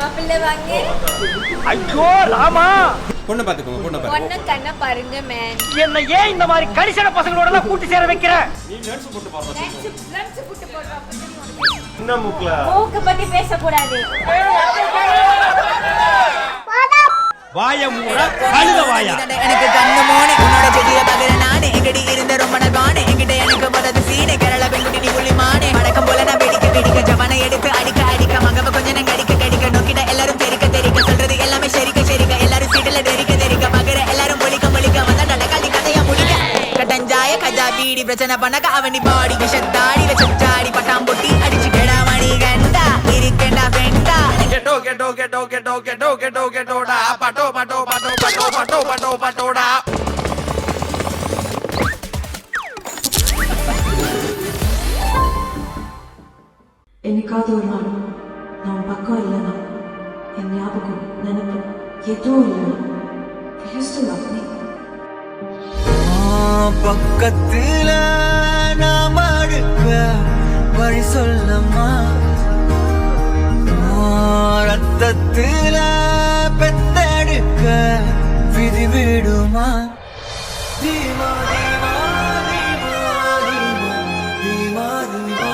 மாப்பிள்ளை வாங்க. ஐயோ ராமா, பொண்ணை பாத்துக்கோங்க. பொண்ணு கண்ண பாருங்க மேன். என்ன ஏன் இந்த மாதிரி கரிசன பசங்களோட எல்லாம் கூட்டி சேர வைக்கிற? நீ லென்ஸ் போட்டு பாரு. லஞ்ச் புட்டு போடுறா. என்ன மூக்குல? மூக்கு பத்தி பேச கூடாது. வாய மூட கழுத வாயா. எனக்கு கண்ணு மோனே உன்னோட செடிய பகர நானே எங்கடி இருந்த ரொம்ப நகானே எங்கிட்ட எனக்கு போறது சீனே கேரள பெண்குடி நீ புள்ளி மானே வடக்கம் போல நான் வெடிக்க ஜவனை எடுத்து அடிக்க மகவ கொஞ்சம் நான் கடிக்க நோக்கிட்ட எல்லாரும் தெரிக்க சொல்றது எல்லாமே ஷெரிக்க எல்லாரும் சீட்டுல தெரிக்க மகர எல்லாரும் பொழிக்க வந்தா நல்ல காலி கதையா முடிக்க கட்டஞ்சாய கஜா பீடி பிரச்சனை பண்ணக்க அவனி பாடி விஷத்தாடி வச்சாடி பட்டாம் பொட்டி அடிச்சு கெடா மணி கண்டா இருக்கேண்டா வெண்டா கெட்டோடா பட்டோடா என்னைக்காவது ஒரு நாள் நான் பக்கம் இல்லைனா என் ஞாபகம் நினைப்பு எதுவும் இல்லைனா பக்கத்துல நாம் அடுக்க வழி சொல்லம்மா ரத்தத்துல பெத்தெடுக்க விதி விடுமா தீமா தீமா தீமா தீமா தீமா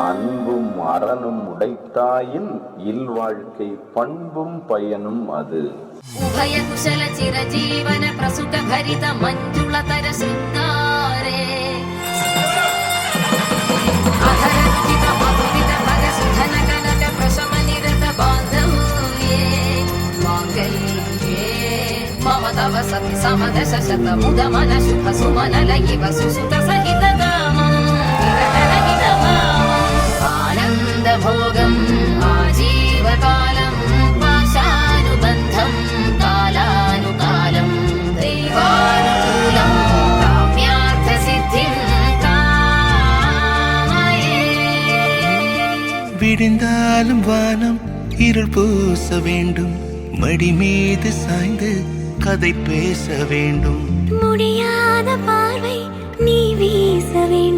அன்பும் அறனும் உடைத்தாயின் இல்வாழ்க்கை பண்பும் பயனும் அது. உபய குஷல சிரஜீவன பிரசுக பரித மஞ்சுளதர சிங்காரே அதரருச்சித மதுரித பரசுதன கனக பிரசம நிரத பாந்தவ்யே மாங்கல்யே மம தவ சதி சமதச சத முத மன சுப சுமன லயிவ சுசுத சகித காமம் ஆனந்த போகம் ஆஜீவகாலம் பாஷானுபந்தம் காலானுகாலம் தெய்வானுகூலம் காம்யார்த்த சித்திம் காமயே. விடிந்தாலும் வானம் இருள் பூச வேண்டும் மடி மீது சாய்ந்து கதை பேச வேண்டும் முடியாத பார்வை நீ வீச வேண்டும்